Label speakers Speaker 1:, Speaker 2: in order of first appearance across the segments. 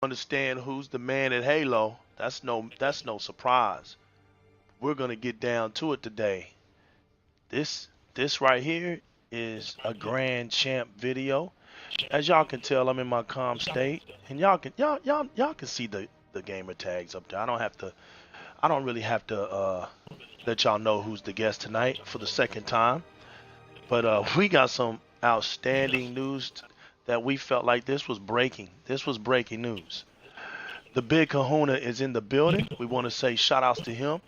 Speaker 1: understand who's the man at Halo. That's no surprise. We're gonna get down to it today. This right here is a grand champ video. As y'all can tell, I'm in my calm state, and y'all can see the gamer tags up there. I don't really have to let y'all know who's the guest tonight for the second time. But we got some outstanding news that we felt like this was breaking. This was breaking news. The Big Kahuna is in the building. We want to say shout outs to him.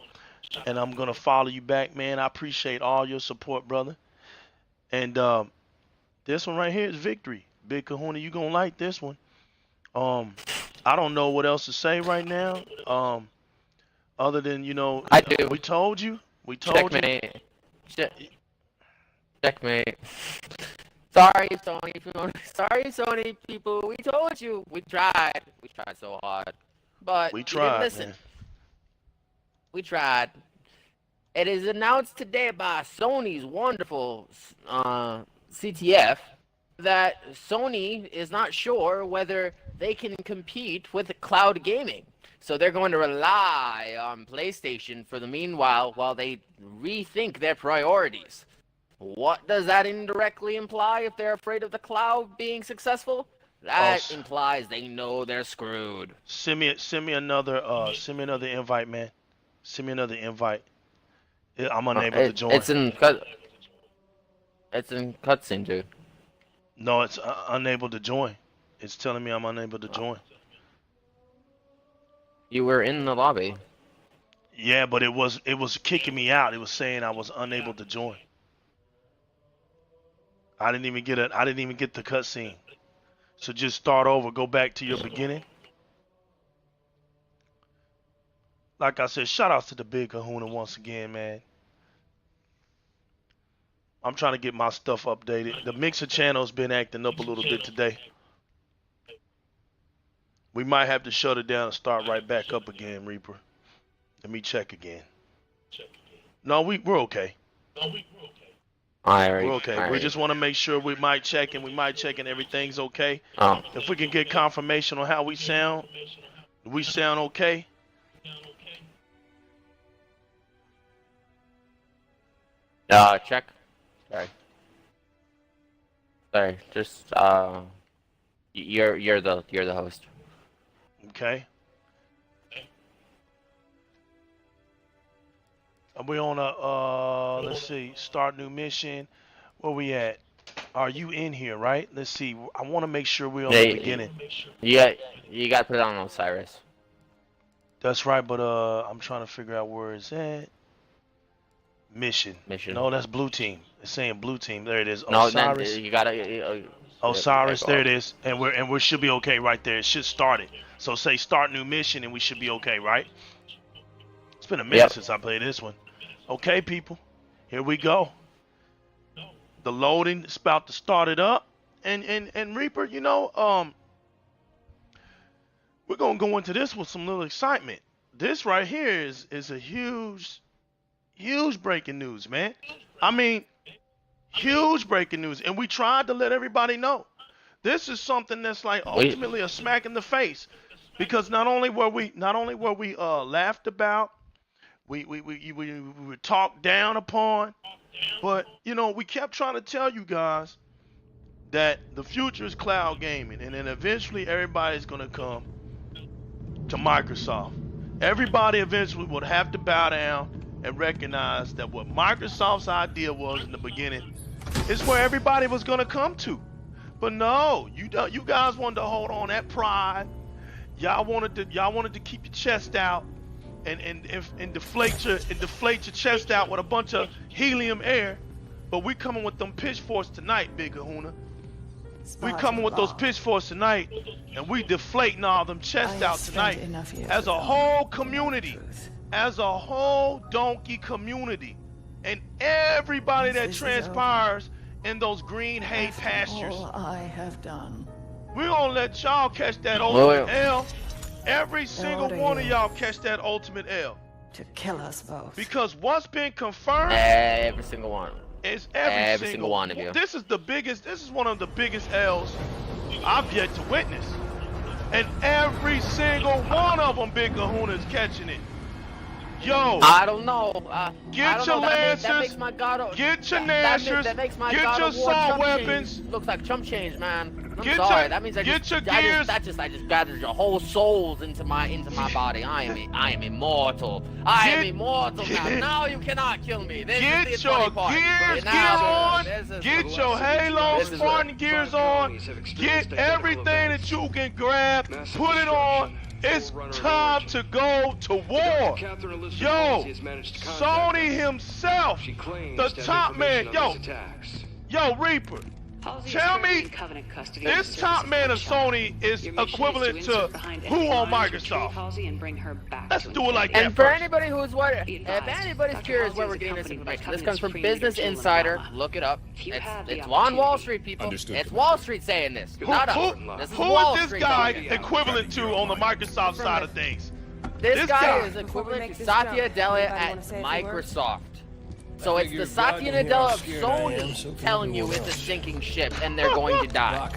Speaker 1: And I'm going to follow you back, man. I appreciate all your support, brother. And this one right here is victory. Big Kahuna, you going to like this one. I don't know what else to say right now. Other than, you know,
Speaker 2: I do.
Speaker 1: We told you.
Speaker 2: Checkmate. Checkmate. Sorry, Sony. Sorry, Sony people. We told you. We tried. We tried so hard. But
Speaker 1: We tried,
Speaker 2: you didn't listen.
Speaker 1: man.
Speaker 2: We tried. It is announced today by Sony's wonderful CTF that Sony is not sure whether they can compete with cloud gaming. So they're going to rely on PlayStation for the meanwhile while they rethink their priorities. What does that indirectly imply if they're afraid of the cloud being successful? That implies they know they're screwed.
Speaker 1: Send me another invite, man. Send me another invite. I'm unable to join.
Speaker 2: It's in cutscene, dude.
Speaker 1: No, it's unable to join. It's telling me I'm unable to join.
Speaker 2: You were in the lobby.
Speaker 1: Yeah, but it was kicking me out. It was saying I was unable to join. I didn't even get the cutscene. So just start over. Go back to your beginning. Like I said, shout outs to the Big Kahuna once again, man. I'm trying to get my stuff updated. The Mixer channel's been acting up a little bit today. We might have to shut it down and start right back up again, Reaper. Let me check again. No, we're okay.
Speaker 2: Alright.
Speaker 1: We're okay. We just want to make sure we might check and everything's okay.
Speaker 2: Oh.
Speaker 1: If we can get confirmation on how we sound okay?
Speaker 2: Check. Sorry. Just you're the host.
Speaker 1: Okay. Are we on a let's see, start new mission? Where we at? Are you in here, right? Let's see. I want to make sure we're on the beginning.
Speaker 2: Yeah, you gotta put it on Osiris.
Speaker 1: That's right, but I'm trying to figure out where it's at. Mission. No, that's blue team. It's saying blue team. There it is. Osiris.
Speaker 2: No, you gotta.
Speaker 1: Osiris. There it is. And we should be okay right there. It should start it. So say start new mission, and we should be okay, right? It's been a minute since I played this one. Okay, people. Here we go. The loading is about to start it up. And Reaper, you know, we're gonna go into this with some little excitement. This right here is a huge breaking news, man. I mean, huge breaking news, and we tried to let everybody know. This is something that's like ultimately a smack in the face, because not only were we laughed about, we were talked down upon, but you know, we kept trying to tell you guys that the future is cloud gaming, and then eventually everybody's gonna come to Microsoft. Everybody eventually would have to bow down and recognize that what Microsoft's idea was in the beginning is where everybody was gonna come to. But no, you guys wanted to hold on that pride. Y'all wanted to keep your chest out and deflate your chest out with a bunch of helium air. But we coming with them pitchforks tonight, Big Kahuna. We coming with those pitchforks tonight, and we deflating all them chests out tonight as a whole community. As a whole donkey community, and everybody that transpires in those green hay pastures.
Speaker 3: All I have done.
Speaker 1: We're gonna let y'all catch that ultimate L. Every single one of y'all catch that ultimate L.
Speaker 3: To kill us both.
Speaker 1: Because what's been confirmed,
Speaker 2: every single one.
Speaker 1: Is every single
Speaker 2: one of you.
Speaker 1: This is one of the biggest L's I've yet to witness. and every single one of them, Big Kahuna, is catching it. Yo,
Speaker 2: I don't know.
Speaker 1: get your lancers,
Speaker 2: that makes my God,
Speaker 1: get your
Speaker 2: that
Speaker 1: nashers,
Speaker 2: makes my
Speaker 1: get
Speaker 2: God
Speaker 1: your
Speaker 2: of War
Speaker 1: assault
Speaker 2: chump
Speaker 1: weapons.
Speaker 2: change. Looks like chump change, man. I'm
Speaker 1: Get
Speaker 2: sorry.
Speaker 1: your-
Speaker 2: That means I
Speaker 1: get
Speaker 2: just,
Speaker 1: your
Speaker 2: I
Speaker 1: gears.
Speaker 2: just gathered your whole souls into my body. I am immortal. I am
Speaker 1: Get-
Speaker 2: immortal now. Now you cannot kill me. This is
Speaker 1: Get
Speaker 2: the
Speaker 1: your
Speaker 2: funny part.
Speaker 1: gears
Speaker 2: Now
Speaker 1: gear
Speaker 2: this-
Speaker 1: on,
Speaker 2: this is-
Speaker 1: get your Halo
Speaker 2: this is
Speaker 1: Spartan gears on, get everything that you can grab, put it on. It's time to go to war. Yo, Sony himself, the top man, yo, Reaper, tell me, this top man of Sony is equivalent to who on Microsoft? Let's do it like that
Speaker 2: And for
Speaker 1: first.
Speaker 2: anybody who's wondering, if anybody's curious where we're getting this information, this comes from Business Insider. Look it up. It's on Wall Street, people.
Speaker 4: Understood.
Speaker 2: It's Wall Street saying this, not us. This is
Speaker 1: Who
Speaker 2: Wall
Speaker 1: is this
Speaker 2: Street
Speaker 1: guy
Speaker 2: talking.
Speaker 1: equivalent to on the Microsoft side of things?
Speaker 2: This guy
Speaker 1: guy.
Speaker 2: is equivalent to
Speaker 3: this
Speaker 2: Satya
Speaker 3: jump,
Speaker 2: Nadella
Speaker 3: anybody
Speaker 2: at
Speaker 3: wanna say a few words?
Speaker 2: Microsoft. So it's the Satya Nadella of Sony telling you it's a sinking ship and they're going to die.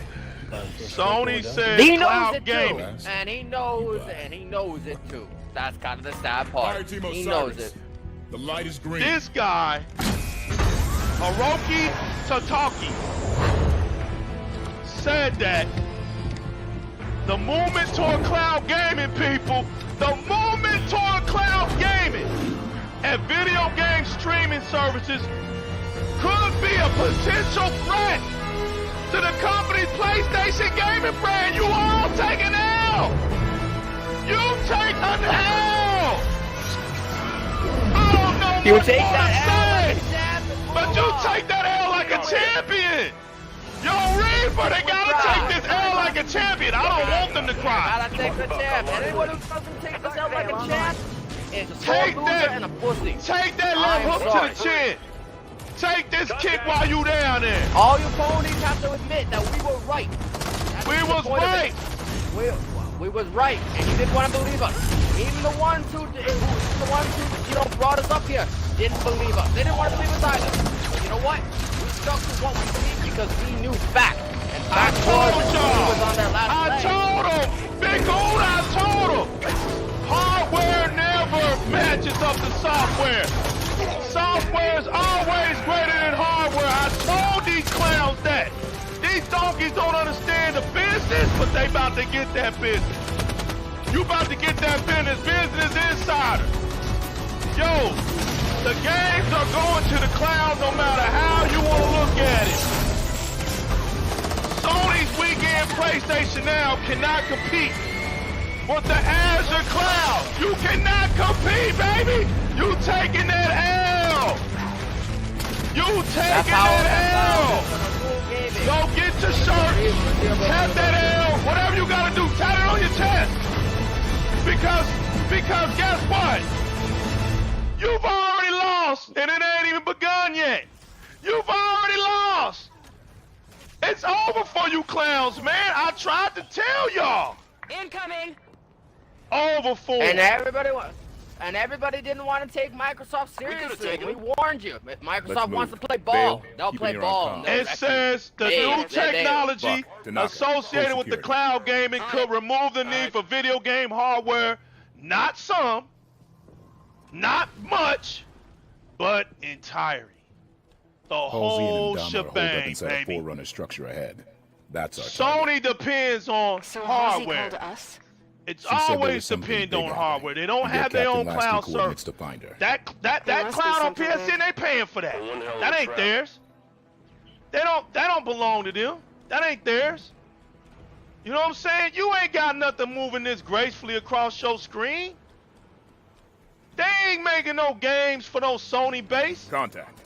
Speaker 1: Sony said
Speaker 2: He knows
Speaker 1: cloud
Speaker 2: it too,
Speaker 1: gaming.
Speaker 2: and he knows it too. That's kind of the sad
Speaker 4: Fire
Speaker 2: part.
Speaker 4: team
Speaker 2: He knows
Speaker 4: Osiris.
Speaker 2: it.
Speaker 4: The light is green.
Speaker 1: This guy, Hiroki Tataki, said that the movement toward cloud gaming, people, the movement toward cloud gaming and video game streaming services could be a potential threat to the company's PlayStation gaming brand. You all take an L. You take an L. I don't know
Speaker 2: You
Speaker 1: what
Speaker 2: take
Speaker 1: more to
Speaker 2: that
Speaker 1: say,
Speaker 2: L like a champ.
Speaker 1: but you take that L like a champion. Yo, Reaper, they gotta take this L like a champion. I don't want them to cry.
Speaker 2: Gotta take the champ. Anyone who doesn't take this out like a champ is a sore
Speaker 1: Take
Speaker 2: loser
Speaker 1: that.
Speaker 2: and a pussy.
Speaker 1: Take that
Speaker 2: I'm
Speaker 1: left hook
Speaker 2: sorry.
Speaker 1: to the chin. Take this kick while you down there.
Speaker 2: All you ponies have to admit that we were right. That's
Speaker 1: We
Speaker 2: the
Speaker 1: was
Speaker 2: point of
Speaker 1: right.
Speaker 2: it. We was right, and you didn't want to believe us. Even the ones who brought us up here didn't believe us. They didn't want to believe us either. But you know what? We stuck to what we believed because we knew fact. And
Speaker 1: I
Speaker 2: fact
Speaker 1: told
Speaker 2: was
Speaker 1: y'all.
Speaker 2: was on their last
Speaker 1: I
Speaker 2: leg.
Speaker 1: told him. Big old, I told him. Hardware never matches up to software. Software is always greater than hardware. I told these clowns that. These donkeys don't understand the business, but they about to get that business. You about to get that business. Business insider. Yo, the games are going to the cloud no matter how you want to look at it. Sony's weekend PlayStation Now cannot compete with the Azure Cloud. You cannot compete, baby. You taking that L. You taking that L. Go get your shirt. Tap that L. Whatever you gotta do, tap it on your chest. Because guess what? You've already lost, and it ain't even begun yet. You've already lost. It's over for you clowns, man. I tried to tell y'all.
Speaker 3: Incoming!
Speaker 1: Over for.
Speaker 2: And everybody didn't want to take Microsoft seriously. We warned you. If Microsoft
Speaker 4: move.
Speaker 2: wants to play ball,
Speaker 4: Dale,
Speaker 2: they'll
Speaker 4: keep
Speaker 2: play
Speaker 4: an ear on
Speaker 2: ball.
Speaker 4: comms.
Speaker 2: They'll
Speaker 1: It says the
Speaker 2: Dale,
Speaker 1: new
Speaker 2: Dale,
Speaker 1: technology
Speaker 4: Buck, Tanaka,
Speaker 1: associated
Speaker 4: full
Speaker 1: with the
Speaker 4: security.
Speaker 1: cloud gaming could remove the need for video game hardware. Not some, not much, but entirely. The
Speaker 4: Halsey and
Speaker 1: whole
Speaker 4: Indomar hold up
Speaker 1: shebang,
Speaker 4: inside a
Speaker 1: baby.
Speaker 4: Forerunner structure ahead. That's our target.
Speaker 1: Sony depends on
Speaker 5: So Halsey
Speaker 1: hardware.
Speaker 5: called us?
Speaker 1: It's
Speaker 4: She said there
Speaker 1: always
Speaker 4: was something
Speaker 1: depend
Speaker 4: big
Speaker 1: on
Speaker 4: happening.
Speaker 1: hardware. They don't
Speaker 4: You
Speaker 1: have
Speaker 4: get
Speaker 1: their own
Speaker 4: Captain
Speaker 1: cloud
Speaker 4: Lasky coordinates
Speaker 1: service.
Speaker 4: to find her.
Speaker 1: That
Speaker 5: There must be
Speaker 1: cloud on
Speaker 5: something
Speaker 1: PSN,
Speaker 5: big.
Speaker 1: they paying for that.
Speaker 6: One hell of
Speaker 1: That
Speaker 6: a
Speaker 1: ain't
Speaker 6: trap.
Speaker 1: theirs. That don't belong to them. That ain't theirs. You know what I'm saying? You ain't got nothing moving this gracefully across your screen. They ain't making no games for no Sony base.
Speaker 4: Contact.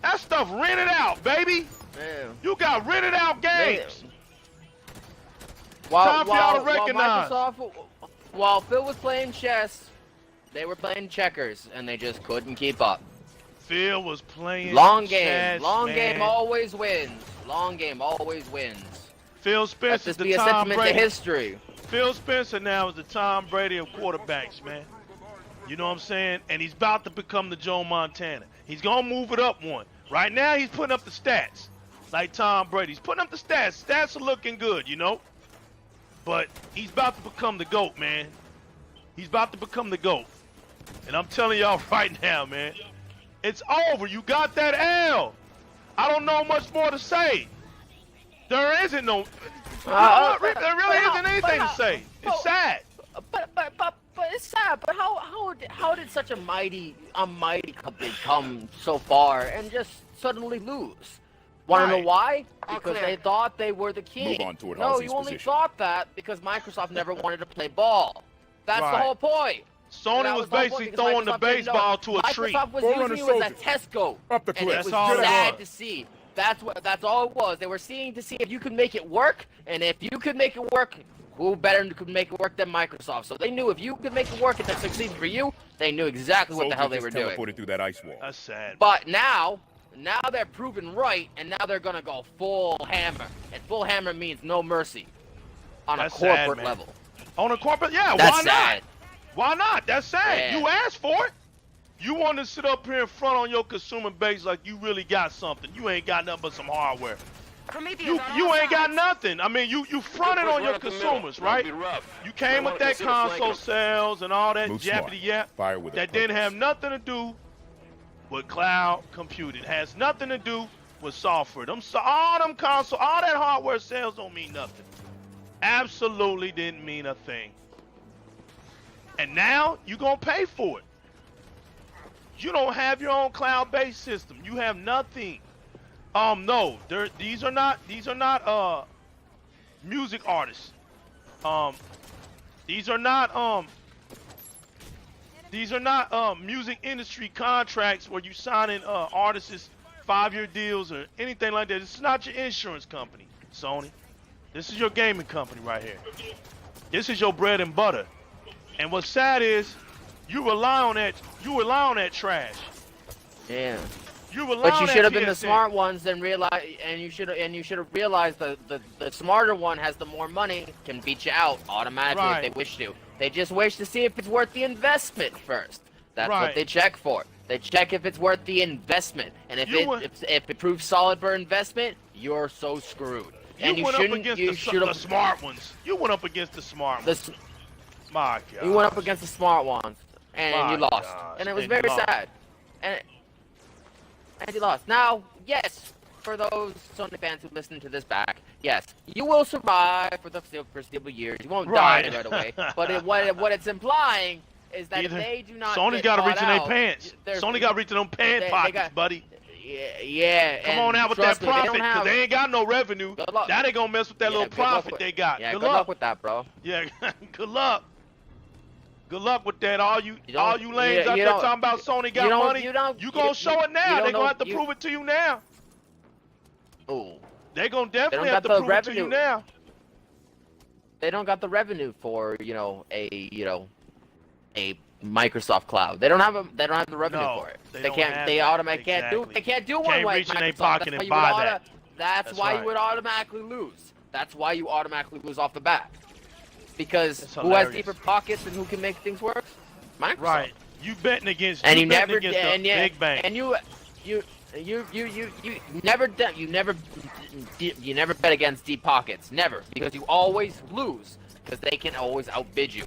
Speaker 1: That stuff rented out, baby.
Speaker 2: Man.
Speaker 1: You got rented out games.
Speaker 2: While,
Speaker 1: Time for y'all to
Speaker 2: while
Speaker 1: recognize.
Speaker 2: While Phil was playing chess, they were playing checkers, and they just couldn't keep up.
Speaker 1: Phil was playing
Speaker 2: Long game.
Speaker 1: chess,
Speaker 2: Long
Speaker 1: man.
Speaker 2: game always wins. Long game always wins.
Speaker 1: Phil
Speaker 2: Let
Speaker 1: Spencer's
Speaker 2: this
Speaker 1: the
Speaker 2: be a
Speaker 1: Tom
Speaker 2: sentiment to
Speaker 1: Brady.
Speaker 2: history.
Speaker 1: Phil Spencer now is the Tom Brady of quarterbacks, man. You know what I'm saying? And he's about to become the Joe Montana. He's going to move it up one. Right now, he's putting up the stats like Tom Brady. He's putting up the stats. Stats are looking good, you know? But he's about to become the GOAT, man. He's about to become the GOAT. And I'm telling y'all right now, man, it's over. You got that L. I don't know much more to say. There isn't no. There really isn't anything to say. It's sad.
Speaker 2: But it's sad. But how did such a mighty company come so far and just suddenly lose? Want to know why? Because they thought they were the king.
Speaker 4: Move on toward
Speaker 2: No,
Speaker 4: Halsey's
Speaker 2: you only
Speaker 4: position.
Speaker 2: thought that because Microsoft never wanted to play ball. That's the whole point.
Speaker 1: Sony was basically throwing the baseball to a tree.
Speaker 2: Microsoft was using you as a test scope.
Speaker 4: Up the
Speaker 2: And
Speaker 4: cliff.
Speaker 2: it was
Speaker 1: That's all it
Speaker 2: sad
Speaker 1: was.
Speaker 2: to see. That's all it was. They were seeing to see if you could make it work, and if you could make it work, who better could make it work than Microsoft? So they knew if you could make it work and it succeeded for you, they knew exactly what the hell they were doing.
Speaker 4: Teleported through that ice wall.
Speaker 1: That's sad.
Speaker 2: But now they're proven right, and now they're gonna go full hammer, and full hammer means no mercy on
Speaker 1: That's
Speaker 2: a
Speaker 1: sad,
Speaker 2: corporate
Speaker 1: man.
Speaker 2: level.
Speaker 1: On a corporate, yeah.
Speaker 2: That's
Speaker 1: Why
Speaker 2: sad.
Speaker 1: not? Why not? That's sad.
Speaker 2: Yeah.
Speaker 1: You asked for it. You want to sit up here in front on your consumer base like you really got something. You ain't got nothing but some hardware. You ain't got nothing. I mean, you fronted on your consumers, right? You came with that console sales and all that
Speaker 4: Move smart.
Speaker 1: jabbity yap
Speaker 4: Fire with a
Speaker 1: that didn't
Speaker 4: purpose.
Speaker 1: have nothing to do with cloud computing. It has nothing to do with software. All them console, all that hardware sales don't mean nothing. Absolutely didn't mean a thing. And now you gonna pay for it. You don't have your own cloud-based system. You have nothing. No, these are not music artists. These are not music industry contracts where you sign in artists 5-year deals or anything like that. This is not your insurance company, Sony. This is your gaming company right here. This is your bread and butter. And what's sad is you rely on that trash.
Speaker 2: Yeah.
Speaker 1: You rely
Speaker 2: But
Speaker 1: on
Speaker 2: you
Speaker 1: that
Speaker 2: should have been the
Speaker 1: PSN.
Speaker 2: smart ones and realize, and you should have realized the smarter one has the more money, can beat you out automatically
Speaker 1: Right.
Speaker 2: if they wish to. They just wish to see if it's worth the investment first. That's
Speaker 1: Right.
Speaker 2: what they check for. They check if it's worth the investment, and if
Speaker 1: You
Speaker 2: if it proves solid for investment, you're so screwed. And
Speaker 1: You
Speaker 2: you
Speaker 1: went up
Speaker 2: shouldn't.
Speaker 1: against
Speaker 2: You
Speaker 1: the
Speaker 2: should
Speaker 1: smart ones. You went up against the smart ones. My God.
Speaker 2: You went up against the smart ones, and
Speaker 1: My
Speaker 2: you lost,
Speaker 1: gosh,
Speaker 2: and it was
Speaker 1: and you
Speaker 2: very
Speaker 1: lost.
Speaker 2: sad. And you lost. Now, yes, for those Sony fans who listen to this back, yes, you will survive for the foreseeable years. You won't die
Speaker 1: Right.
Speaker 2: right away. But what it's implying is that if
Speaker 1: Either-
Speaker 2: they do not
Speaker 1: Sony
Speaker 2: get
Speaker 1: got to
Speaker 2: caught
Speaker 1: reach in their
Speaker 2: out,
Speaker 1: pants.
Speaker 2: there's-
Speaker 1: Sony got to reach in them pants
Speaker 2: they
Speaker 1: pockets,
Speaker 2: got-
Speaker 1: buddy.
Speaker 2: Yeah.
Speaker 1: Come
Speaker 2: and
Speaker 1: on out with that
Speaker 2: trust me, they
Speaker 1: profit,
Speaker 2: don't
Speaker 1: because
Speaker 2: have-
Speaker 1: they ain't got no revenue.
Speaker 2: Good luck.
Speaker 1: That ain't gonna mess with that
Speaker 2: Yeah,
Speaker 1: little
Speaker 2: good luck
Speaker 1: profit
Speaker 2: with-
Speaker 1: they got.
Speaker 2: Yeah,
Speaker 1: good
Speaker 2: good luck with that, bro.
Speaker 1: Yeah, good luck. Good luck with that. All you
Speaker 2: You don't-
Speaker 1: lames
Speaker 2: you
Speaker 1: out there
Speaker 2: don't-
Speaker 1: talking about Sony got
Speaker 2: you don't-
Speaker 1: money.
Speaker 2: you don't-
Speaker 1: You gonna
Speaker 2: you-
Speaker 1: show it
Speaker 2: you
Speaker 1: now.
Speaker 2: don't
Speaker 1: They gonna
Speaker 2: know-
Speaker 1: have to
Speaker 2: you-
Speaker 1: prove it to you now.
Speaker 2: Ooh.
Speaker 1: They gonna definitely
Speaker 2: got
Speaker 1: have to
Speaker 2: the
Speaker 1: prove it to you
Speaker 2: revenue.
Speaker 1: now.
Speaker 2: They don't got the revenue for a Microsoft cloud. They don't have the revenue
Speaker 1: No,
Speaker 2: for it.
Speaker 1: they
Speaker 2: They
Speaker 1: don't
Speaker 2: can't.
Speaker 1: have
Speaker 2: They
Speaker 1: that.
Speaker 2: automatically
Speaker 1: Exactly.
Speaker 2: They can't do one
Speaker 1: Can't
Speaker 2: like
Speaker 1: reach in their
Speaker 2: Microsoft.
Speaker 1: pocket
Speaker 2: That's
Speaker 1: and
Speaker 2: why you
Speaker 1: buy
Speaker 2: would
Speaker 1: that.
Speaker 2: That's
Speaker 1: That's
Speaker 2: why
Speaker 1: right.
Speaker 2: you would automatically lose. That's why you automatically lose off the bat. Because
Speaker 1: It's
Speaker 2: who
Speaker 1: hilarious.
Speaker 2: has deeper pockets and who can make things work? Microsoft.
Speaker 1: Right. You betting against.
Speaker 2: And
Speaker 1: you
Speaker 2: you
Speaker 1: betting
Speaker 2: never
Speaker 1: against
Speaker 2: and
Speaker 1: the
Speaker 2: yeah,
Speaker 1: big bank.
Speaker 2: and you never bet against deep pockets. Never, because you always lose because they can always outbid you.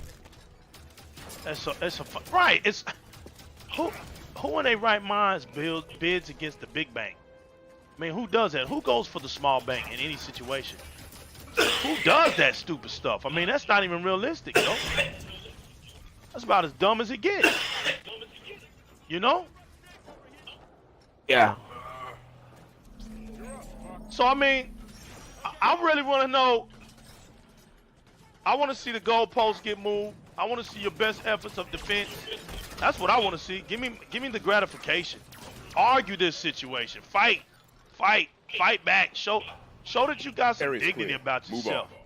Speaker 1: Right. It's who in their right minds bids against the big bank? I mean, who does that? Who goes for the small bank in any situation? Who does that stupid stuff? I mean, that's not even realistic, yo. That's about as dumb as it gets. You know?
Speaker 2: Yeah.
Speaker 1: So, I mean, I really want to know. I want to see the goalposts get moved. I want to see your best efforts of defense. That's what I want to see. Give me the gratification. Argue this situation. Fight back. Show that you got some
Speaker 4: Area's
Speaker 1: dignity
Speaker 4: clear.
Speaker 1: about
Speaker 4: Move
Speaker 1: yourself.
Speaker 4: on.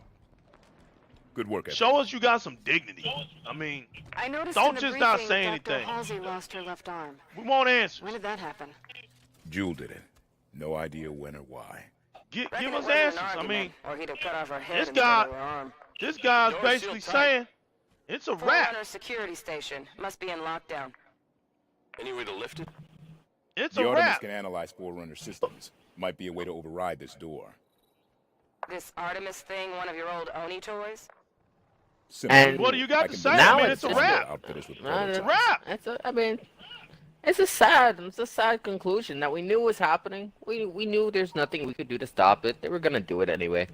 Speaker 4: Good work, everyone.
Speaker 1: Show us you got some dignity. I mean,
Speaker 5: I noticed
Speaker 1: Don't
Speaker 5: in the
Speaker 1: just not
Speaker 5: briefing
Speaker 1: say
Speaker 5: Dr.
Speaker 1: anything.
Speaker 5: Halsey lost her left arm.
Speaker 1: we want answers.
Speaker 5: When did that happen?
Speaker 4: Jewel did it. No idea when or why.
Speaker 1: Give
Speaker 5: Reckon
Speaker 1: us
Speaker 5: it wasn't an
Speaker 1: answers. I
Speaker 5: argument,
Speaker 1: mean,
Speaker 5: or he'd have cut off her head
Speaker 1: this
Speaker 5: instead
Speaker 1: guy-
Speaker 5: of her arm.
Speaker 1: this guy's
Speaker 5: Door's
Speaker 1: basically
Speaker 5: sealed tight.
Speaker 1: saying it's a wrap.
Speaker 5: Forerunner security station must be in lockdown.
Speaker 6: Any way to lift it?
Speaker 1: It's
Speaker 4: The
Speaker 1: a
Speaker 4: Artemis
Speaker 1: wrap.
Speaker 4: can analyze Forerunner systems. Might be a way to override this door.
Speaker 5: This Artemis thing, one of your old Oni toys?
Speaker 2: And
Speaker 1: What do you got
Speaker 4: I
Speaker 1: to
Speaker 4: can
Speaker 1: say?
Speaker 4: build
Speaker 2: now
Speaker 1: I mean,
Speaker 2: it's
Speaker 1: it's a
Speaker 2: just-
Speaker 1: wrap.
Speaker 4: outfitters with
Speaker 2: No, no,
Speaker 1: It's a
Speaker 4: prototypes.
Speaker 1: wrap.
Speaker 2: I mean, it's a sad conclusion that we knew was happening. We knew there's nothing we could do to stop it. They were gonna do it anyway.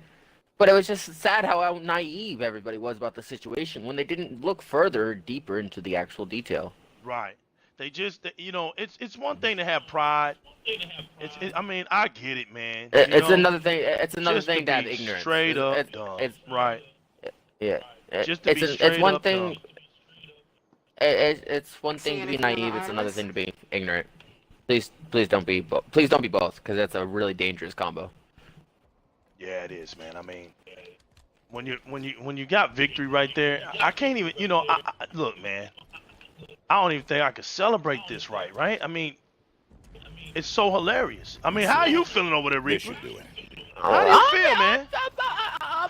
Speaker 2: But it was just sad how naive everybody was about the situation when they didn't look further, deeper into the actual detail.
Speaker 1: Right. They just, you know, it's one thing to have pride. I mean, I get it, man.
Speaker 2: It's
Speaker 1: know,
Speaker 2: another thing. It's another
Speaker 1: just to
Speaker 2: thing to have
Speaker 1: be
Speaker 2: ignorance.
Speaker 1: straight up
Speaker 2: It's,
Speaker 1: dumb.
Speaker 2: it's
Speaker 1: Right.
Speaker 2: yeah.
Speaker 1: Just to be
Speaker 2: It's
Speaker 1: straight
Speaker 2: one
Speaker 1: up
Speaker 2: thing.
Speaker 1: dumb.
Speaker 2: It's one
Speaker 5: See
Speaker 2: thing to be
Speaker 5: anything on the
Speaker 2: naive. It's another
Speaker 5: iris?
Speaker 2: thing to be ignorant. Please don't be please don't be both, because that's a really dangerous combo.
Speaker 1: Yeah, it is, man. I mean, when you got victory right there, I can't even, you know, look, man. I don't even think I could celebrate this right? I mean, it's so hilarious. I mean, how are you feeling over there,
Speaker 4: This
Speaker 1: Reaper?
Speaker 4: should do it.
Speaker 1: How do you feel, man?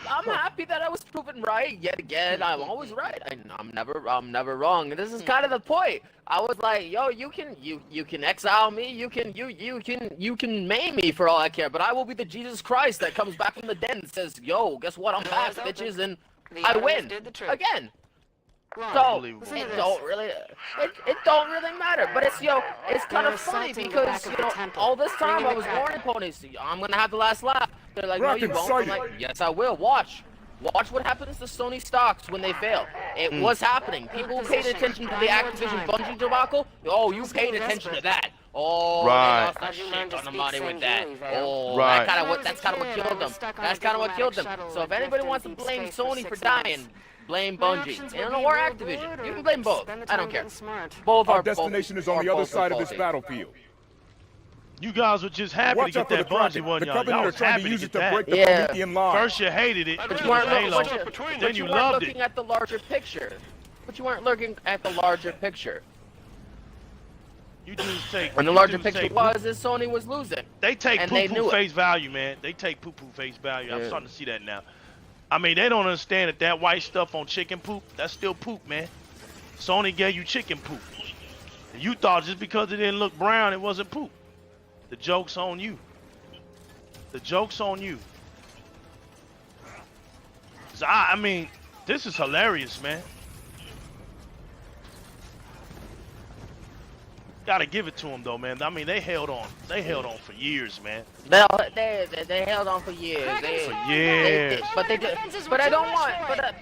Speaker 2: I'm happy that I was proven right yet again. I'm always right. I'm never wrong. And this is kind of the point. I was like, yo, you can exile me, you can maim me for all I care, but I will be the Jesus Christ that comes back from the den and says, yo, guess what? I'm back, bitches, and
Speaker 5: The
Speaker 2: I
Speaker 5: others
Speaker 2: win
Speaker 5: did the trick.
Speaker 2: again.
Speaker 5: Wrong.
Speaker 2: So
Speaker 1: Unbelievable.
Speaker 5: Listen to
Speaker 2: it
Speaker 5: this.
Speaker 2: don't really, it don't really matter. But it's it's kind
Speaker 5: They're
Speaker 2: of funny
Speaker 5: assaulting the
Speaker 2: because
Speaker 5: back of the temple.
Speaker 2: all this time
Speaker 5: Bring
Speaker 2: I
Speaker 5: in
Speaker 2: was
Speaker 5: the
Speaker 2: warning ponies, I'm gonna have the last laugh. They're like, no,
Speaker 4: Rock
Speaker 2: you won't. I'm
Speaker 4: inside
Speaker 2: like, yes, I will. Watch what happens to Sony stocks when they fail. It was happening. People who paid attention to the Activision Bungie debacle. Oh, you paid attention to that. Oh,
Speaker 1: Right.
Speaker 2: they lost
Speaker 5: How'd
Speaker 2: a
Speaker 5: you
Speaker 2: shit
Speaker 5: learn to
Speaker 2: ton of
Speaker 5: speak
Speaker 2: money with that.
Speaker 5: Sanguli, Vale?
Speaker 2: Oh,
Speaker 1: Right.
Speaker 2: that's kind of what killed them. That's kind of what killed them. So if anybody wants to blame Sony for dying, blame Bungie. Or Activision. You can blame both. I don't care. Both
Speaker 4: Our
Speaker 2: are
Speaker 4: destination is on the other side of this battlefield.
Speaker 1: You guys were just happy
Speaker 4: Watch
Speaker 1: to
Speaker 4: out
Speaker 1: get
Speaker 4: for the
Speaker 1: that Bungie,
Speaker 4: Kraken.
Speaker 1: wasn't
Speaker 4: The
Speaker 1: y'all? Y'all
Speaker 4: Covenant are
Speaker 1: was
Speaker 4: trying
Speaker 1: happy
Speaker 4: to
Speaker 1: to
Speaker 4: use
Speaker 1: get
Speaker 4: it to
Speaker 1: that.
Speaker 4: break the
Speaker 2: Yeah.
Speaker 4: Promethean line.
Speaker 1: First you hated it,
Speaker 2: But
Speaker 1: because
Speaker 2: you
Speaker 1: it was
Speaker 2: weren't
Speaker 1: Halo.
Speaker 2: looking,
Speaker 1: Then you
Speaker 2: weren't
Speaker 1: loved
Speaker 2: looking
Speaker 1: it.
Speaker 2: at the larger picture. But you weren't looking at the larger picture.
Speaker 1: You just take.
Speaker 2: And the
Speaker 1: you
Speaker 2: larger
Speaker 1: just
Speaker 2: picture
Speaker 1: take
Speaker 2: was that Sony was losing.
Speaker 1: They take
Speaker 2: and they knew
Speaker 1: poo-poo
Speaker 2: it.
Speaker 1: face value, man. They take poo-poo face value. I'm
Speaker 2: Yeah.
Speaker 1: starting to see that now. I mean, they don't understand that that white stuff on chicken poop, that's still poop, man. Sony gave you chicken poop. And you thought just because it didn't look brown, it wasn't poop. The joke's on you. The joke's on you. So I mean, this is hilarious, man. Gotta give it to them though, man. I mean, they held on. They held on for years, man.
Speaker 2: They held on for years.
Speaker 1: For years.
Speaker 2: But they did. But I don't want.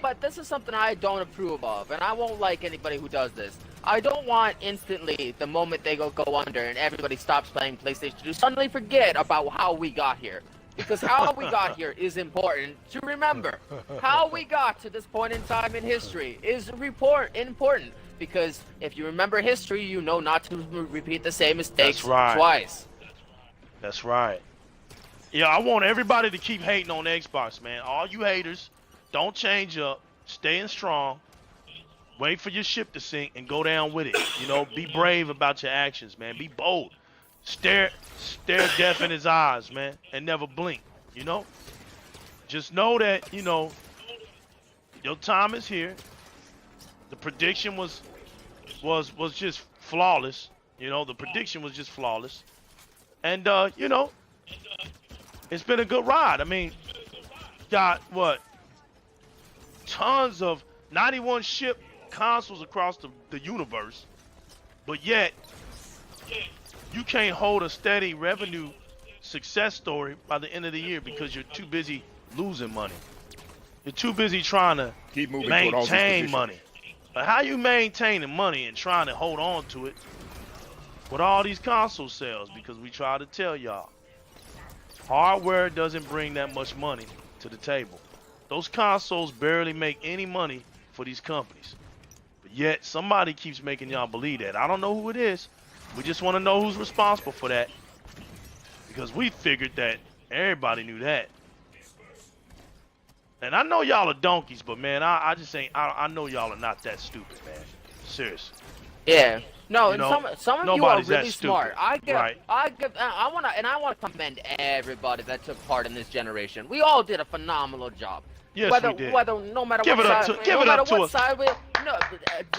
Speaker 2: But this is something I don't approve of, and I won't like anybody who does this. I don't want instantly the moment they go under and everybody stops playing PlayStation to suddenly forget about how we got here. Because how we got here is important to remember. How we got to this point in time in history is important. Because if you remember history, you know not to repeat the same mistakes
Speaker 1: That's right.
Speaker 2: twice.
Speaker 1: That's right. Yeah, I want everybody to keep hating on Xbox, man. All you haters, don't change up. Staying strong. Wait for your ship to sink and go down with it. You know, be brave about your actions, man. Be bold. Stare death in his eyes, man, and never blink. You know. Just know that your time is here. The prediction was just flawless. The prediction was just flawless. And it's been a good ride. I mean, got what? Tons of 91 ship consoles across the universe, but yet you can't hold a steady revenue success story by the end of the year because you're too busy losing money. You're too busy trying to
Speaker 4: Keep moving toward all these
Speaker 1: maintain
Speaker 4: positions.
Speaker 1: money. But how you maintaining money and trying to hold on to it with all these console sales? Because we try to tell y'all, hardware doesn't bring that much money to the table. Those consoles barely make any money for these companies. But yet somebody keeps making y'all believe that. I don't know who it is. We just want to know who's responsible for that. Because we figured that everybody knew that. And I know y'all are donkeys, but man, I just ain't. I know y'all are not that stupid, man. Seriously.
Speaker 2: Yeah. No,
Speaker 1: You
Speaker 2: and
Speaker 1: know,
Speaker 2: some of you are
Speaker 1: nobody's that
Speaker 2: really smart.
Speaker 1: stupid. Right.
Speaker 2: I want to commend everybody that took part in this generation. We all did a phenomenal job.
Speaker 1: Yes,
Speaker 2: whether,
Speaker 1: we did.
Speaker 2: No matter
Speaker 1: Give
Speaker 2: what
Speaker 1: it up
Speaker 2: side,
Speaker 1: to- give
Speaker 2: no
Speaker 1: it
Speaker 2: matter
Speaker 1: up to
Speaker 2: what
Speaker 1: us.
Speaker 2: side we, no,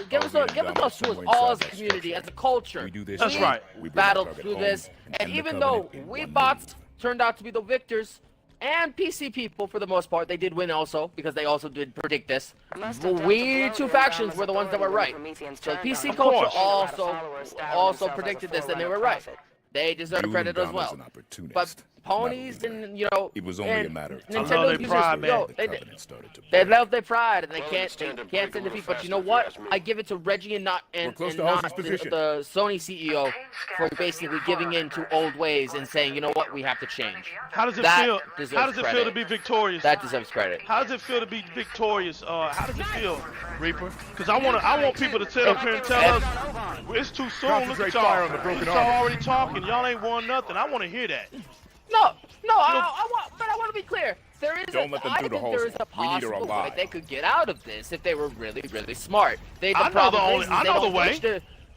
Speaker 2: give us to us all as a community, as a culture.
Speaker 4: We do this.
Speaker 1: That's
Speaker 2: We
Speaker 1: right.
Speaker 4: We bring
Speaker 2: battled
Speaker 4: the
Speaker 2: through
Speaker 4: Covenant
Speaker 2: this,
Speaker 4: home
Speaker 2: and
Speaker 4: the
Speaker 2: even
Speaker 4: Covenant
Speaker 2: though
Speaker 4: in
Speaker 2: we
Speaker 4: one
Speaker 2: bots turned out to be the victors, and PC people, for the most part, they did win also, because they also did predict this.
Speaker 5: Must
Speaker 2: The
Speaker 5: have dumped
Speaker 2: we
Speaker 5: a
Speaker 2: two
Speaker 5: blow
Speaker 2: factions
Speaker 5: around
Speaker 2: were the ones that were
Speaker 5: authority
Speaker 2: right.
Speaker 5: when Prometheans
Speaker 2: So
Speaker 5: turned
Speaker 2: PC
Speaker 5: on
Speaker 2: culture
Speaker 5: them. A lot of followers styled
Speaker 2: also
Speaker 5: themselves as a
Speaker 2: predicted this, and they
Speaker 5: forerunner
Speaker 2: were right.
Speaker 5: prophet.
Speaker 2: They deserve
Speaker 4: Doom
Speaker 2: credit as
Speaker 4: Dom
Speaker 2: well.
Speaker 4: was an opportunist,
Speaker 2: But
Speaker 4: not a
Speaker 2: ponies
Speaker 4: leader.
Speaker 2: and, you know,
Speaker 4: It was only a
Speaker 2: and
Speaker 4: matter of
Speaker 1: I love
Speaker 2: Nintendo
Speaker 1: their
Speaker 2: users,
Speaker 1: pride, man.
Speaker 2: yo,
Speaker 4: The
Speaker 2: they
Speaker 4: Covenant started to
Speaker 2: they
Speaker 4: burn.
Speaker 2: love their pride, and they
Speaker 6: Well,
Speaker 2: can't
Speaker 6: it's time to
Speaker 2: send
Speaker 6: break a
Speaker 2: defeat.
Speaker 6: little
Speaker 2: But you know
Speaker 6: faster,
Speaker 2: what?
Speaker 6: if you ask me.
Speaker 2: I give it to Reggie and not
Speaker 4: We're close
Speaker 2: and
Speaker 4: to
Speaker 2: not
Speaker 4: Halsey's position.
Speaker 2: the Sony CEO for basically giving in to old ways and saying, you know what, we have to change.
Speaker 1: How does it
Speaker 2: That
Speaker 1: feel?
Speaker 2: deserves
Speaker 1: How does it feel
Speaker 2: credit.
Speaker 1: to be victorious?
Speaker 2: That deserves credit.
Speaker 1: How does it feel to be victorious? How does it feel, Reaper? Because I want people to sit up here and tell us it's too soon. Look at
Speaker 4: Concentrate fire on the
Speaker 1: y'all.
Speaker 4: broken
Speaker 1: Y'all
Speaker 4: armor.
Speaker 1: already talking. Y'all ain't won nothing. I want to hear that.
Speaker 2: No, I want to be clear. There is
Speaker 4: Don't let them
Speaker 2: I
Speaker 4: through the
Speaker 2: think there is
Speaker 4: Halsey.
Speaker 2: a
Speaker 4: We need her
Speaker 2: possible way
Speaker 4: alive.
Speaker 2: they could get out of this if they were really, really smart. The
Speaker 1: I know
Speaker 2: problem
Speaker 1: the only-
Speaker 2: is
Speaker 1: I
Speaker 2: they
Speaker 1: know the
Speaker 2: don't
Speaker 1: way.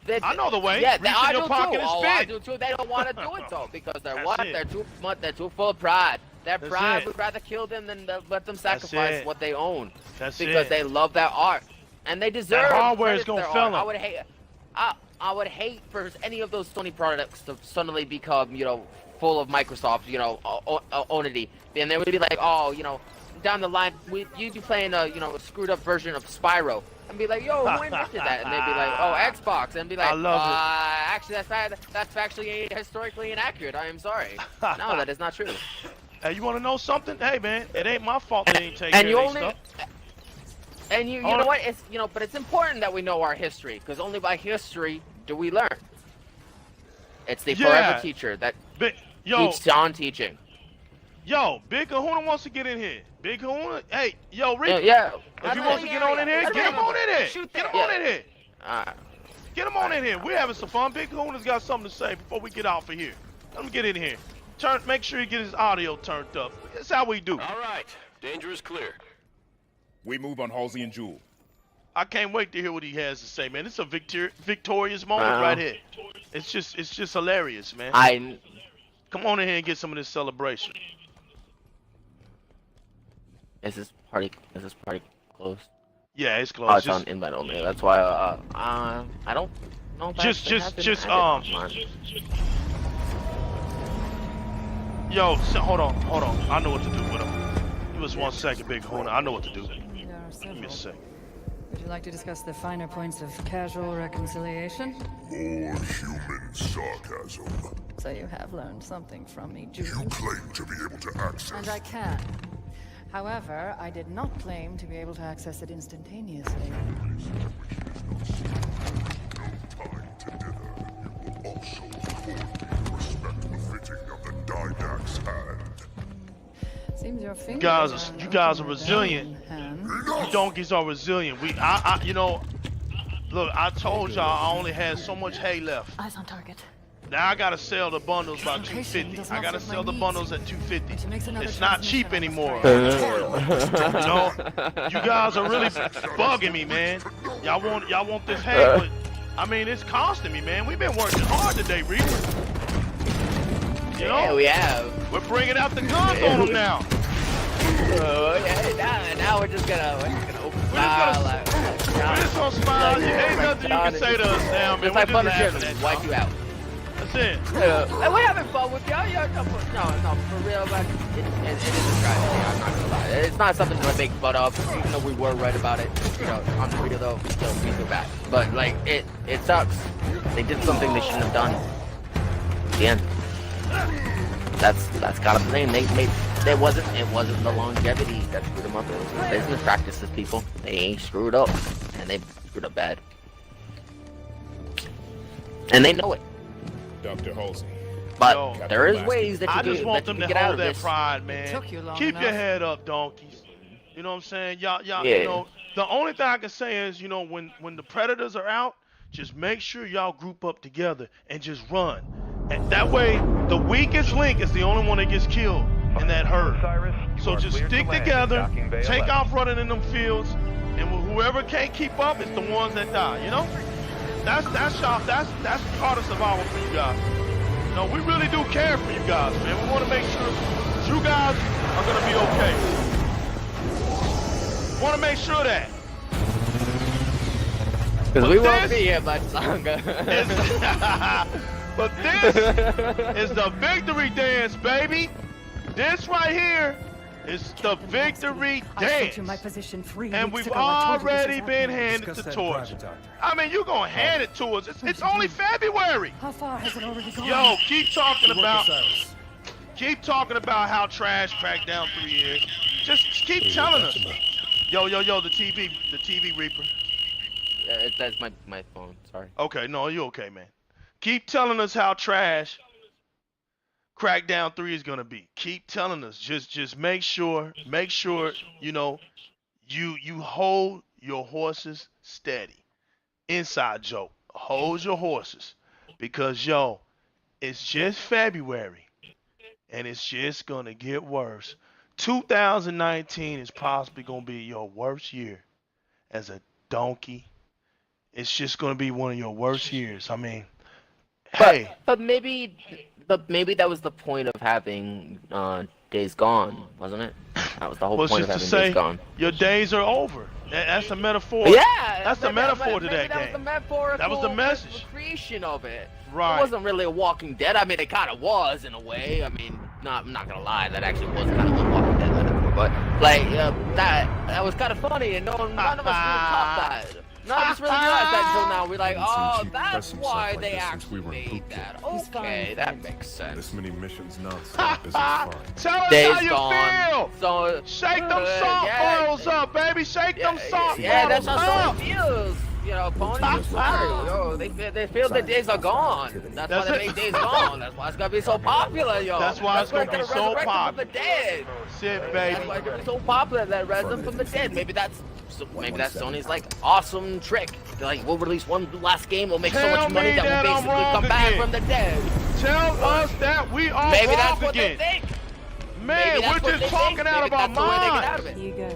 Speaker 2: reach
Speaker 1: I know the way.
Speaker 2: Yeah,
Speaker 1: Reach in
Speaker 2: I
Speaker 1: your
Speaker 2: do
Speaker 1: pocket
Speaker 2: too.
Speaker 1: and
Speaker 2: Oh, I
Speaker 1: spit.
Speaker 2: do too. They don't want to do it though because they're
Speaker 1: That's
Speaker 2: what?
Speaker 1: it.
Speaker 2: They're too full of pride. Their
Speaker 1: That's
Speaker 2: pride
Speaker 1: it.
Speaker 2: would rather kill them than let them
Speaker 1: That's
Speaker 2: sacrifice
Speaker 1: it.
Speaker 2: what they own.
Speaker 1: That's
Speaker 2: because
Speaker 1: it.
Speaker 2: they love that art and they deserve.
Speaker 1: hardware is
Speaker 2: credit
Speaker 1: gonna
Speaker 2: for their
Speaker 1: fail
Speaker 2: art.
Speaker 1: them.
Speaker 2: I would hate for any of those Sony products to suddenly become, you know, full of Microsoft, you know, onity, and they would be like, oh, you know, down the line, you'd be playing a, you know, a screwed up version of Spyro, and be like, yo, who invented that? And they'd be like, oh, Xbox, and be like,
Speaker 1: I love it.
Speaker 2: actually, that's factually historically inaccurate. I am sorry. No, that is not true.
Speaker 1: Hey, you want to know something? Hey, man, it ain't my fault they ain't taking
Speaker 2: And you
Speaker 1: care of
Speaker 2: only.
Speaker 1: their stuff.
Speaker 2: And you know what? It's, you know, but it's important that we know our history, because only by history do we learn. It's the
Speaker 1: Yeah.
Speaker 2: forever teacher that
Speaker 1: Yo,
Speaker 2: keeps on teaching.
Speaker 1: yo, Big Kahuna wants to get in here. Big Kahuna, hey, yo, Reaper.
Speaker 2: Yeah.
Speaker 1: If he wants to get on in here, get him on in here. Get him on in here. Get him on in here. We're having some fun. Big Kahuna's got something to say before we get out for here. Let him get in here. Make sure he get his audio turned up. That's how we do.
Speaker 6: All right. Danger is clear.
Speaker 4: We move on Halsey and Jewel.
Speaker 1: I can't wait to hear what he has to say, man. It's a victorious moment
Speaker 2: Wow.
Speaker 1: right here. It's just hilarious, man. Come on in here and get some of this celebration.
Speaker 2: Is this party closed?
Speaker 1: Yeah, it's
Speaker 2: Oh,
Speaker 1: close.
Speaker 2: it's on invite only. That's why I don't know. If
Speaker 1: Just-
Speaker 2: that has been added. Come on.
Speaker 1: Yo, hold on. I know what to do with him. Give us 1 second, Big Kahuna. I know what to do.
Speaker 3: There are
Speaker 1: Give me a
Speaker 3: several.
Speaker 1: second.
Speaker 3: Would you like to discuss the finer points of casual reconciliation?
Speaker 7: More human sarcasm.
Speaker 3: So you have learned something from me,
Speaker 7: You
Speaker 3: Jude.
Speaker 7: claim to be able to access.
Speaker 3: And I can. However, I did not claim to be able to access it instantaneously.
Speaker 7: No time to dither. You will also afford me respect befitting of the Didact's hand.
Speaker 3: Seems your fingers
Speaker 1: You guys are
Speaker 3: in
Speaker 1: resilient.
Speaker 3: your own hand.
Speaker 1: You donkeys are resilient. You know, look, I told y'all I only had so much hay left.
Speaker 3: Eyes on target.
Speaker 1: Now I gotta sell the bundles by
Speaker 3: Location
Speaker 1: 250.
Speaker 3: does
Speaker 1: I
Speaker 3: not
Speaker 1: gotta
Speaker 3: fit my
Speaker 1: sell the
Speaker 3: needs.
Speaker 1: bundles at 250.
Speaker 3: Which makes another
Speaker 1: It's not cheap
Speaker 3: transmission
Speaker 1: anymore.
Speaker 3: almost
Speaker 1: You know, you guys are really bugging me, man. Y'all want this hay, but I mean it's costing me, man. We've been working hard today, Reaper. You know,
Speaker 2: Yeah, we have.
Speaker 1: we're bringing out the guns on them now.
Speaker 2: Oh, yeah, now we're just gonna open file.
Speaker 1: We're just gonna smile. Ain't nothing you can say to us now, man.
Speaker 2: Just
Speaker 1: We're
Speaker 2: like
Speaker 1: just
Speaker 2: Punisher,
Speaker 1: laughing at
Speaker 2: just wipe you out.
Speaker 1: That's it.
Speaker 2: And we're having fun with y'all. No, for real, but it is a tragedy. I'm not gonna lie. It's not something to make fun of, even though we were right about it. You know, on the real though, still we feel bad. But like, it sucks. They did something they shouldn't have done. The end. That's kind of the thing. It wasn't the longevity that screwed them up. It was the business practices, people. They screwed up, and they screwed up bad, and they know it.
Speaker 4: Dr. Halsey.
Speaker 2: But
Speaker 1: Yo,
Speaker 2: there is ways that
Speaker 1: I
Speaker 2: you
Speaker 1: just
Speaker 2: can,
Speaker 1: want
Speaker 2: that
Speaker 1: them
Speaker 2: you
Speaker 1: to
Speaker 2: can get out
Speaker 1: hold
Speaker 2: of
Speaker 1: that
Speaker 2: this.
Speaker 1: pride, man.
Speaker 3: took you long
Speaker 1: Keep your
Speaker 3: enough.
Speaker 1: head up, donkeys. You know what I'm saying? Y'all,
Speaker 2: Yeah.
Speaker 1: you know, the only thing I can say is, you know, when the predators are out, just make sure y'all group up together and just run. And that way, the weakest link is the only one that gets killed in that herd. So just stick together, take off running in them fields, and whoever can't keep up is the ones that die. You know? That's part of survival for you guys. You know, we really do care for you guys, man. We want to make sure you guys are gonna be okay. Want to make sure that.
Speaker 2: Because we won't
Speaker 1: this
Speaker 2: be here much longer.
Speaker 1: But this is the victory dance, baby. This right here is the victory
Speaker 3: I sent you my
Speaker 1: dance.
Speaker 3: position 3
Speaker 1: And
Speaker 3: weeks
Speaker 1: we've
Speaker 3: ago. I told you this
Speaker 1: already
Speaker 3: was
Speaker 1: been
Speaker 3: happening.
Speaker 1: handed the torch. I mean, you gonna hand it to us. It's only February.
Speaker 3: How far has it already gone?
Speaker 1: Yo, keep talking about how trash Crackdown 3 is. Just keep telling us. Yo, the TV Reaper.
Speaker 2: That's my phone. Sorry.
Speaker 1: Okay, no, you okay, man. Keep telling us how trash Crackdown 3 is gonna be. Keep telling us. Just make sure, you know, you hold your horses steady. Inside joke. Hold your horses. Because yo, it's just February. And it's just gonna get worse. 2019 is possibly gonna be your worst year as a donkey. It's just gonna be one of your worst years. I mean, hey.
Speaker 2: But maybe that was the point of having Days Gone, wasn't it? That was the whole
Speaker 1: Well,
Speaker 2: point of
Speaker 1: just
Speaker 2: having
Speaker 1: to say,
Speaker 2: Days Gone.
Speaker 1: your days are over. That's a metaphor.
Speaker 2: Yeah,
Speaker 1: That's the metaphor to that
Speaker 2: That was
Speaker 1: game.
Speaker 2: the metaphorical
Speaker 1: That was the message.
Speaker 2: creation of it.
Speaker 1: Right.
Speaker 2: It wasn't really a Walking Dead. I mean, it kind of was in a way. I mean, I'm not gonna lie, that actually was kind of a Walking Dead metaphor. But like that was kind of funny, and none of us really caught that. None of us really realized that until now. We're like, oh, that's why they actually made that. Okay, that makes sense.
Speaker 4: This many missions non-stop isn't fun.
Speaker 1: Tell us
Speaker 2: Days
Speaker 1: how you
Speaker 2: Gone.
Speaker 1: feel.
Speaker 2: So
Speaker 1: Shake them salt balls up, baby. Shake them salt
Speaker 2: yeah, that's
Speaker 1: balls
Speaker 2: how
Speaker 1: up.
Speaker 2: Sony feels. You know, ponies. Yo, they feel the days are gone. That's why they make Days Gone. That's why it's gonna be so popular, yo.
Speaker 1: That's why it's gonna be so
Speaker 2: resurrect them
Speaker 1: popular.
Speaker 2: from the dead.
Speaker 1: Shit,
Speaker 2: That's
Speaker 1: baby.
Speaker 2: why it's gonna be so popular that res them from the dead. Maybe that's Sony's like awesome trick. They're like, we'll release one last game, we'll make so
Speaker 1: Tell
Speaker 2: much money
Speaker 1: me
Speaker 2: that
Speaker 1: that
Speaker 2: we'll
Speaker 1: I'm
Speaker 2: basically
Speaker 1: wrong
Speaker 2: come back
Speaker 1: again.
Speaker 2: from the dead.
Speaker 1: Tell us that we are
Speaker 2: Maybe
Speaker 1: wrong
Speaker 2: that's what
Speaker 1: again.
Speaker 2: they think.
Speaker 1: Man,
Speaker 2: Maybe that's
Speaker 1: we're
Speaker 2: what
Speaker 1: just
Speaker 2: they
Speaker 1: talking
Speaker 2: think.
Speaker 1: out
Speaker 2: Maybe
Speaker 1: of our
Speaker 2: that's the way they get out
Speaker 1: minds.
Speaker 2: of it.
Speaker 3: Here you go.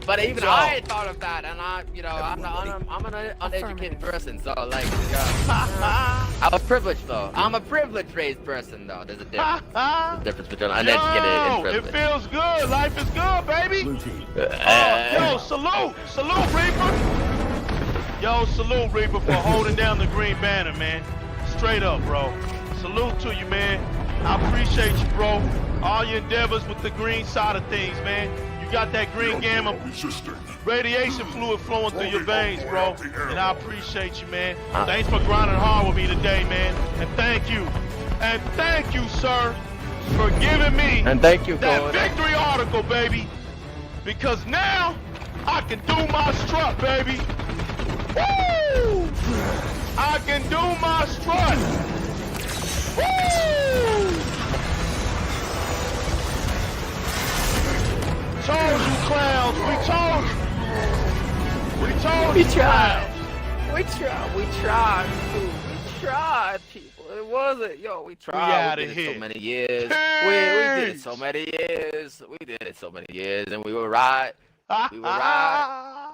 Speaker 2: But even
Speaker 1: Yo.
Speaker 2: I thought of that, and I'm an uneducated person, so like, I'm a privileged though. I'm a privileged raised person though. There's a difference. There's a difference between uneducated and
Speaker 1: Yo, it
Speaker 2: privileged.
Speaker 1: feels good. Life is good, baby.
Speaker 4: Blue team.
Speaker 1: Yo, salute Reaper. Yo, salute Reaper for holding down the green banner, man. Straight up, bro. Salute to you, man. I appreciate you, bro. All your endeavors with the green side of things, man. You got that green gamma
Speaker 7: Resisting.
Speaker 1: radiation fluid flowing through your veins, bro. And I appreciate you, man. Thanks for grinding hard with me today, man. And thank you. And thank you, sir, for giving me
Speaker 2: And thank you,
Speaker 1: that
Speaker 2: Gordon.
Speaker 1: victory article, baby. Because now I can do my strut, baby. Woo! I can do my strut. Woo! Told you, clowns. We told you,
Speaker 2: tried.
Speaker 1: clowns.
Speaker 2: We tried, people. It wasn't, yo, we tried.
Speaker 1: outta
Speaker 2: We did it
Speaker 1: here.
Speaker 2: so many years. We did it so
Speaker 1: Peace.
Speaker 2: many years. We did it so many years, and we were right. We were right.